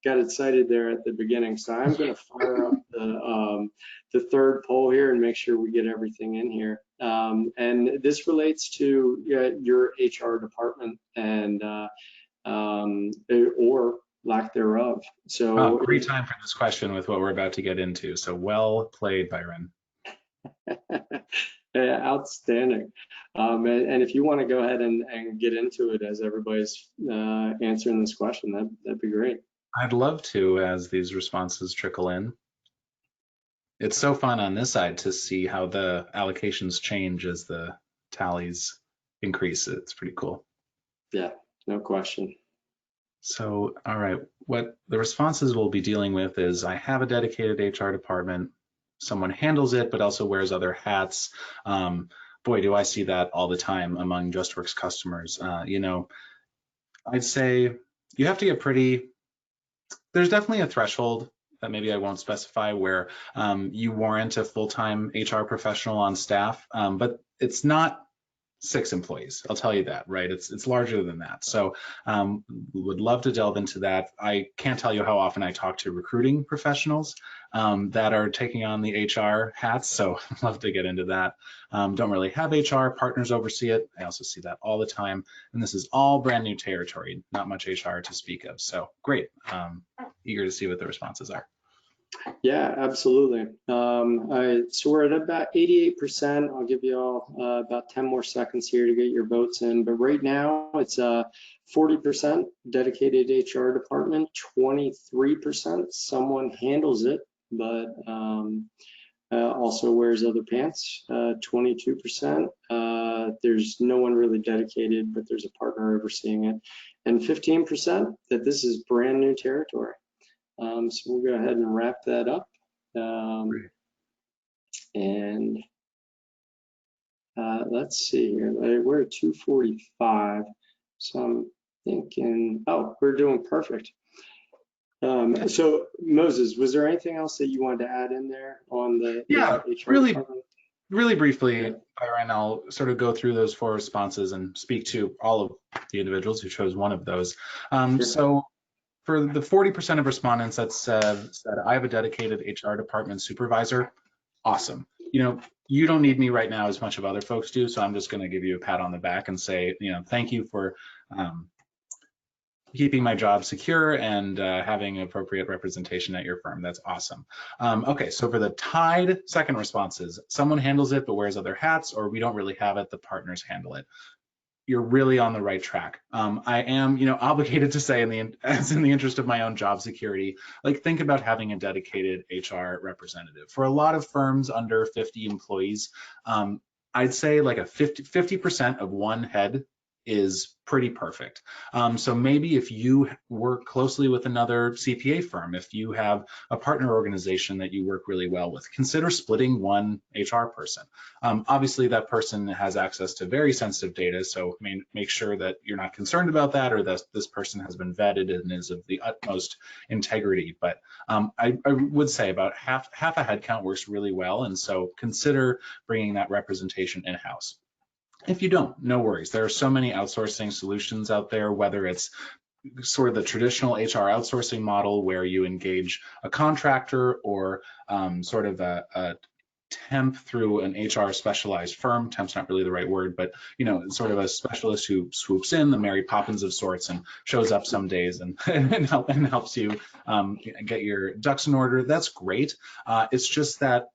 got excited there at the beginning. So I'm going to fire up the third poll here and make sure we get everything in here. And this relates to your HR department and or lack thereof. So great time for this question with what we're about to get into. So well played, Byron. Outstanding. And if you want to go ahead and get into it as everybody's answering this question, that'd be great. I'd love to, as these responses trickle in. It's so fun on this side to see how the allocations change as the tallies increase. It's pretty cool. Yeah, no question. So, all right, what the responses we'll be dealing with is, I have a dedicated HR department. Someone handles it, but also wears other hats. Boy, do I see that all the time among JustWorks customers. I'd say you have to get there's definitely a threshold that maybe I won't specify where you warrant a full-time HR professional on staff, but it's not 6 employees, I'll tell you that, right? It's larger than that. So would love to delve into that. I can't tell you how often I talk to recruiting professionals that are taking on the HR hats, so I'd love to get into that. Don't really have HR, partners oversee it. I also see that all the time, and this is all brand new territory, not much HR to speak of. So great, eager to see what the responses are. Yeah, absolutely. So we're at about 88%. I'll give you all about 10 more seconds here to get your votes in. But right now it's 40% dedicated HR department, 23% someone handles it, but also wears other pants, 22%. There's no one really dedicated, but there's a partner overseeing it. And 15% that this is brand new territory. So we'll go ahead and wrap that up. And let's see here. We're at 2:45. So I'm thinking, oh, we're doing perfect. So Moses, was there anything else that you wanted to add in there on the HR department? Really briefly, Byron, I'll sort of go through those 4 responses and speak to all of the individuals who chose one of those. Sure. So for the 40% of respondents that said, I have a dedicated HR department supervisor, awesome. You know, you don't need me right now as much of other folks do, so I'm just going to give you a pat on the back and say, you know, thank you for keeping my job secure and having appropriate representation at your firm. That's awesome. Okay, so for the tied second responses, someone handles it but wears other hats, or we don't really have it, the partners handle it. You're really on the right track. I am, you know, obligated to say, in the interest of my own job security, like, think about having a dedicated HR representative. For a lot of firms under 50 employees, I'd say like a 50% of one head is pretty perfect. So maybe if you work closely with another CPA firm, if you have a partner organization that you work really well with, consider splitting one HR person. Obviously, that person has access to very sensitive data, so make sure that you're not concerned about that, or that this person has been vetted and is of the utmost integrity. But I would say about half a headcount works really well, and so consider bringing that representation in-house. If you don't, no worries. There are so many outsourcing solutions out there, whether it's sort of the traditional HR outsourcing model where you engage a contractor, or sort of a temp through an HR specialized firm. Temp's not really the right word, but you know, sort of a specialist who swoops in, the Mary Poppins of sorts, and shows up some days and helps you get your ducks in order. That's great. It's just that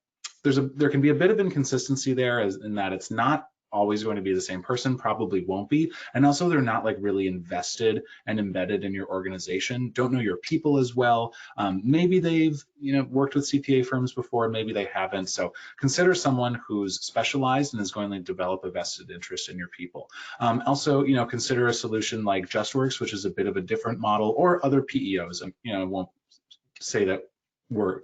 there can be a bit of inconsistency there, in that it's not always going to be the same person, probably won't be, and also they're not like really invested and embedded in your organization, don't know your people as well. Maybe they've, you know, worked with CPA firms before, maybe they haven't. So consider someone who's specialized and is going to develop a vested interest in your people. Also, you know, consider a solution like JustWorks, which is a bit of a different model, or other PEOs. You know, I won't say that we're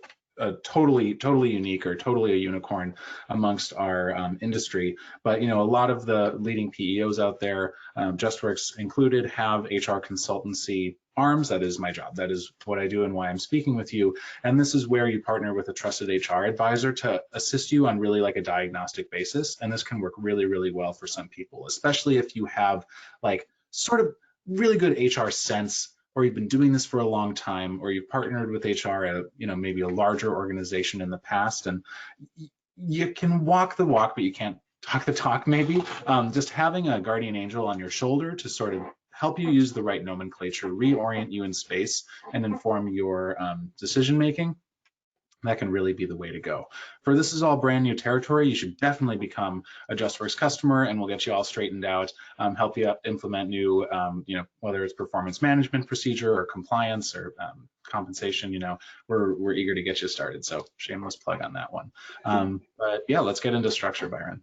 totally unique or totally a unicorn amongst our industry, but you know, a lot of the leading PEOs out there, JustWorks included, have HR consultancy arms. That is my job. That is what I do and why I'm speaking with you. And this is where you partner with a trusted HR advisor to assist you on really like a diagnostic basis. And this can work really, really well for some people, especially if you have like sort of really good HR sense, or you've been doing this for a long time, or you've partnered with HR at, you know, maybe a larger organization in the past, and you can walk the walk, but you can't talk the talk maybe. Just having a guardian angel on your shoulder to sort of help you use the right nomenclature, reorient you in space, and inform your decision making, that can really be the way to go. For this is all brand new territory, you should definitely become a JustWorks customer, and we'll get you all straightened out, help you implement new, you know, whether it's performance management procedure or compliance or compensation. You know, we're eager to get you started. So shameless plug on that one. But yeah, let's get into structure, Byron.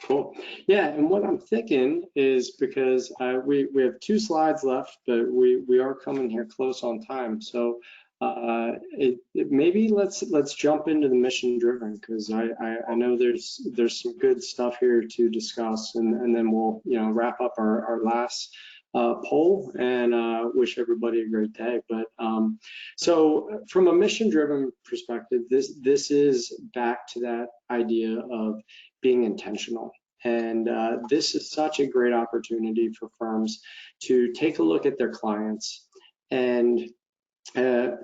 Cool. Yeah, and what I'm thinking is, because we have 2 slides left, but we are coming here close on time. So maybe let's jump into the mission driven, because I know there's some good stuff here to discuss, and then we'll, you know, wrap up our last poll and wish everybody a great day. But so from a mission driven perspective, this is back to that idea of being intentional. And this is such a great opportunity for firms to take a look at their clients and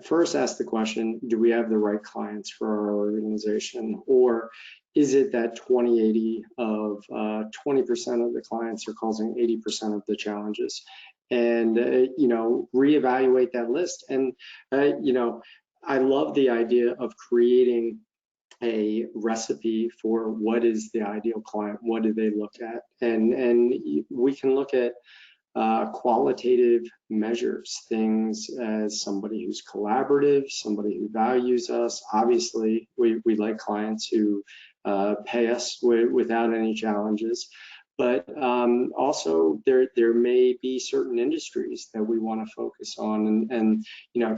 first ask the question, do we have the right clients for our organization? Or is it that 20-80 of 20% of the clients are causing 80% of the challenges? And, you know, reevaluate that list. And, you know, I love the idea of creating a recipe for what is the ideal client, what do they look at, and we can look at qualitative measures, things as somebody who's collaborative, somebody who values us. Obviously, we like clients who pay us without any challenges. But also there may be certain industries that we want to focus on, and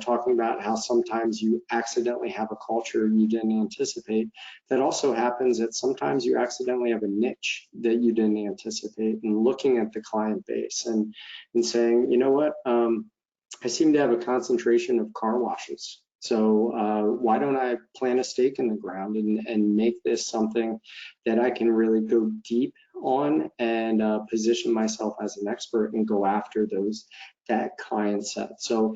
talking about how sometimes you accidentally have a culture you didn't anticipate. That also happens that sometimes you accidentally have a niche that you didn't anticipate, and looking at the client base and saying, you know what, I seem to have a concentration of car washes. So why don't I plant a stake in the ground and make this something that I can really go deep on and position myself as an expert and go after that client set. So,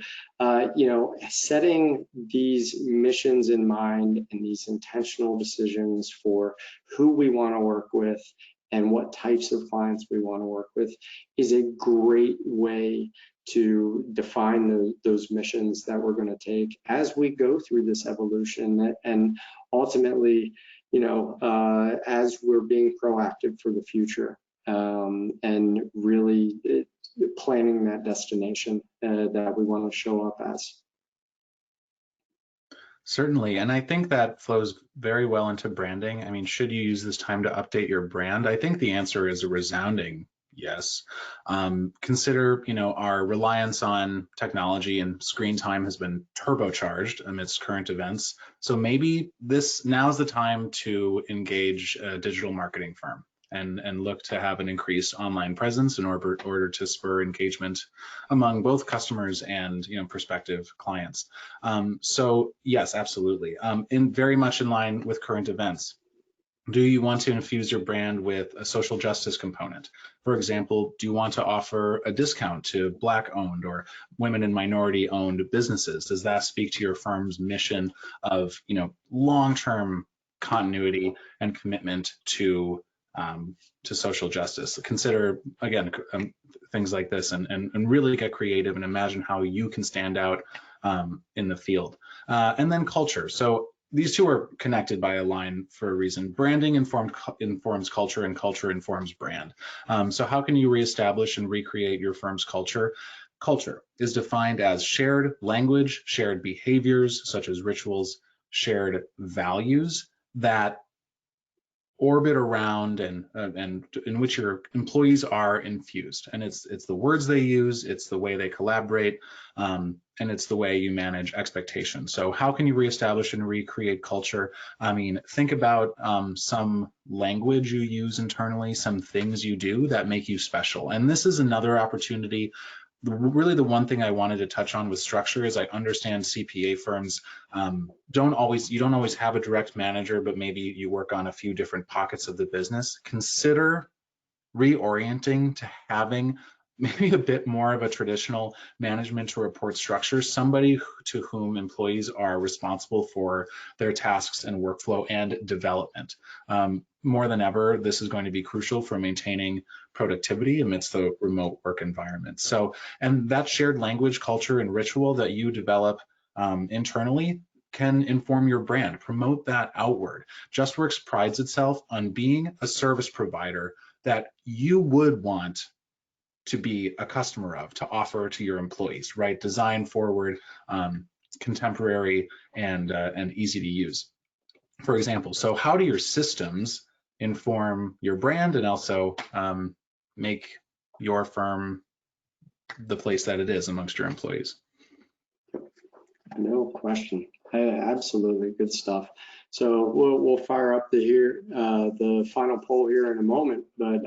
setting these missions in mind and these intentional decisions for who we want to work with and what types of clients we want to work with is a great way to define those missions that we're going to take as we go through this evolution, and ultimately, as we're being proactive for the future, and really planning that destination that we want to show up as. Certainly, and I think that flows very well into branding. I mean, should you use this time to update your brand? I think the answer is a resounding yes. Consider, our reliance on technology and screen time has been turbocharged amidst current events. So maybe now's the time to engage a digital marketing firm and look to have an increased online presence in order to spur engagement among both customers and prospective clients. So yes, absolutely. Very much in line with current events. Do you want to infuse your brand with a social justice component? For example, do you want to offer a discount to Black-owned or women and minority-owned businesses? Does that speak to your firm's mission of, long-term continuity and commitment to social justice? Consider, again, things like this and really get creative and imagine how you can stand out in the field. And then culture. So these two are connected by a line for a reason. Branding informs culture, and culture informs brand. So how can you reestablish and recreate your firm's culture? Culture is defined as shared language, shared behaviors such as rituals, shared values that orbit around and in which your employees are infused. And it's the words they use, it's the way they collaborate, and it's the way you manage expectations. So how can you reestablish and recreate culture? I mean, think about some language you use internally, some things you do that make you special. And this is another opportunity. Really, the one thing I wanted to touch on with structure is I understand CPA firms you don't always have a direct manager, but maybe you work on a few different pockets of the business. Consider reorienting to having maybe a bit more of a traditional management to report structure, somebody to whom employees are responsible for their tasks and workflow and development. More than ever, this is going to be crucial for maintaining productivity amidst the remote work environment. So, and that shared language, culture, and ritual that you develop internally can inform your brand, promote that outward. JustWorks prides itself on being a service provider that you would want to be a customer of, to offer to your employees, right? Design forward, contemporary, and easy to use. For example, so how do your systems inform your brand and also make your firm the place that it is amongst your employees? No question. Absolutely good stuff. So we'll fire up the final poll here in a moment, but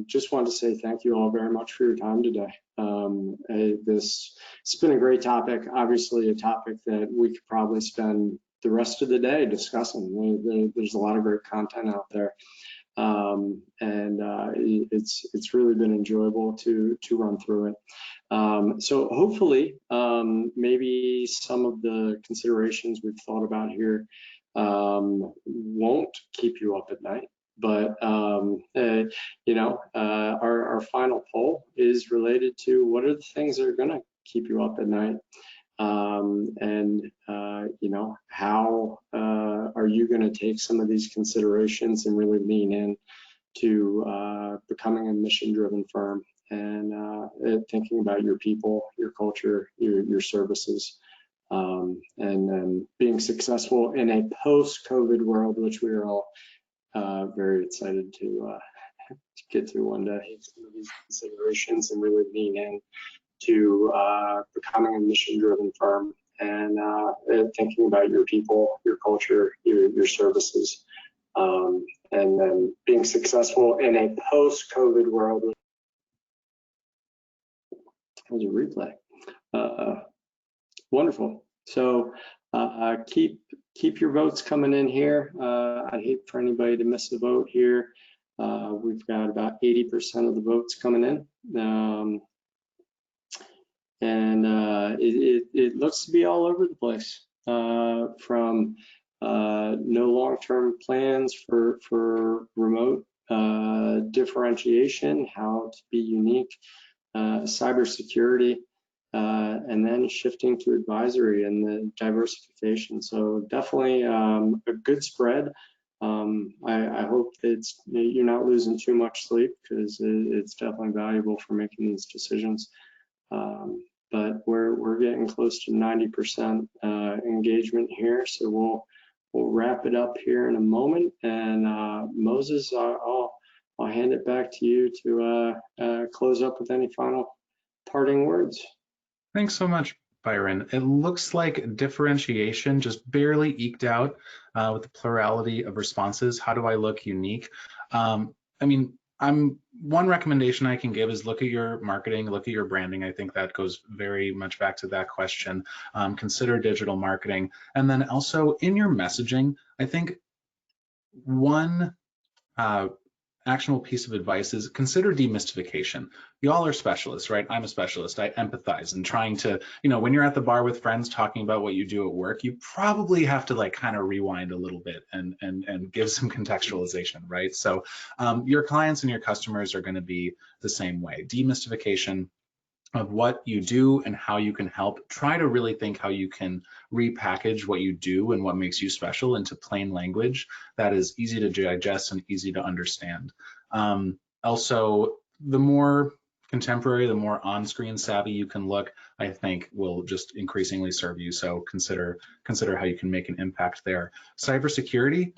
just wanted to say thank you all very much for your time today. It's been a great topic, obviously a topic that we could probably spend the rest of the day discussing. There's a lot of great content out there. And it's really been enjoyable to run through it. So hopefully, maybe some of the considerations we've thought about here won't keep you up at night. But our final poll is related to what are the things that are going to keep you up at night. and how are you going to take some of these considerations and really lean in to becoming a mission-driven firm and thinking about your people, your culture, your services, and then being successful in a post-COVID world, which we are all very excited to get to one day. Some of these considerations and really lean in to becoming a mission-driven firm and thinking about your people, your culture, your services, and then being successful in a post-COVID world. That was a replay. Wonderful. So keep your votes coming in here. I'd hate for anybody to miss a vote here. We've got about 80% of the votes coming in. And it looks to be all over the place, from no long-term plans for remote differentiation, how to be unique, cybersecurity, and then shifting to advisory and the diversification. So definitely a good spread. I hope that you're not losing too much sleep, because it's definitely valuable for making these decisions. But we're getting close to 90% engagement here, so we'll wrap it up here in a moment. And Moses, I'll hand it back to you to close up with any final parting words. Thanks so much, Byron. It looks like differentiation just barely eked out with the plurality of responses. How do I look unique? One recommendation I can give is look at your marketing, look at your branding. I think that goes very much back to that question. Consider digital marketing. And then also in your messaging, I think one actionable piece of advice is consider demystification. Y'all are specialists, right? I'm a specialist. I empathize, and trying to, when you're at the bar with friends talking about what you do at work, you probably have to kind of rewind a little bit and give some contextualization, right? So your clients and your customers are going to be the same way. Demystification of what you do and how you can help. Try to really think how you can repackage what you do and what makes you special into plain language that is easy to digest and easy to understand. Also, the more contemporary, the more on-screen savvy you can look, I think will just increasingly serve you. So consider how you can make an impact there. Cybersecurity,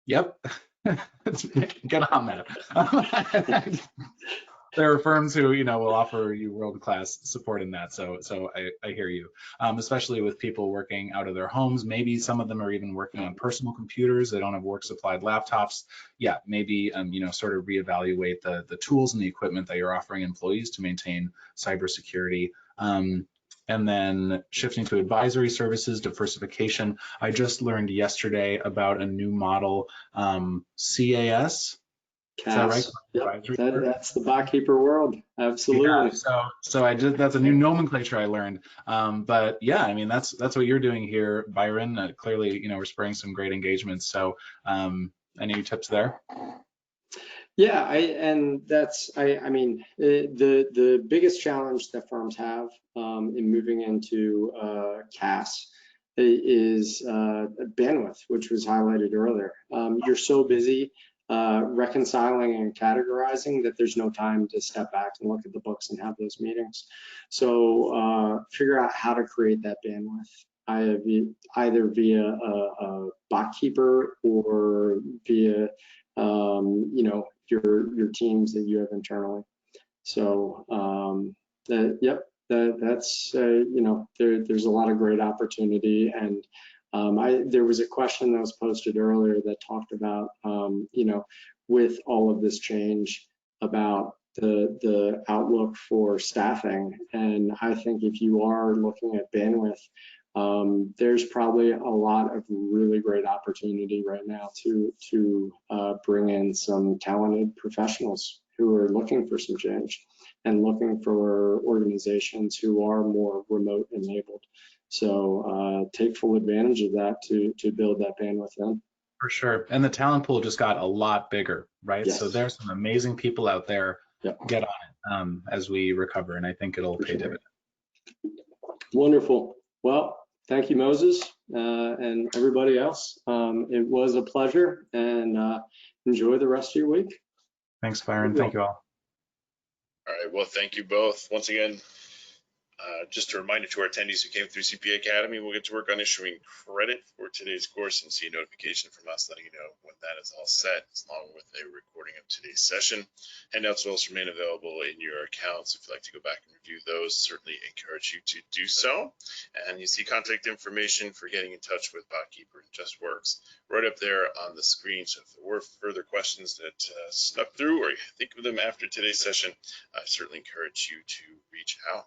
yep, get on that. There are firms who, will offer you world-class support in that. So I hear you, especially with people working out of their homes. Maybe some of them are even working on personal computers. They don't have work-supplied laptops. Yeah, maybe, sort of reevaluate the tools and the equipment that you're offering employees to maintain cybersecurity. And then shifting to advisory services, diversification. I just learned yesterday about a new model, CAS. CAS. Yep. That's the barkeeper world. Absolutely. Yeah, so that's a new nomenclature I learned. But yeah, that's what you're doing here, Byron. Clearly, we're spurring some great engagements. So any tips there? Yeah, the biggest challenge that firms have in moving into CAS is bandwidth, which was highlighted earlier. You're so busy reconciling and categorizing that there's no time to step back and look at the books and have those meetings. So figure out how to create that bandwidth, either via a botkeeper or via your teams that you have internally. So that's there's a lot of great opportunity. And there was a question that was posted earlier that talked about, with all of this change, about the outlook for staffing. And I think if you are looking at bandwidth, there's probably a lot of really great opportunity right now to bring in some talented professionals who are looking for some change and looking for organizations who are more remote enabled. So take full advantage of that to build that bandwidth in. For sure. And the talent pool just got a lot bigger, right? Yes. So there's some amazing people out there. Yep. Get on it as we recover, and I think it'll pay dividends. Wonderful. Well, thank you, Moses, and everybody else. It was a pleasure, and enjoy the rest of your week. Thanks, Byron. Thank you all. All right, well, thank you both. Once again, just a reminder to our attendees who came through CPA Academy, we'll get to work on issuing credit for today's course and see a notification from us letting you know when that is all set, along with a recording of today's session. Handouts will also remain available in your accounts. If you'd like to go back and review those, certainly encourage you to do so. And you see contact information for getting in touch with BotKeeper and JustWorks right up there on the screen. So if there were further questions that snuck through or you think of them after today's session, I certainly encourage you to reach out.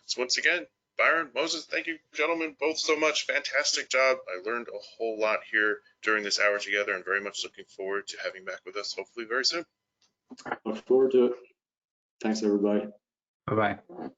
So once again, Byron, Moses, thank you, gentlemen, both so much. Fantastic job. I learned a whole lot here during this hour together and very much looking forward to having back with us, hopefully very soon. Look forward to it. Thanks, everybody. Bye-bye.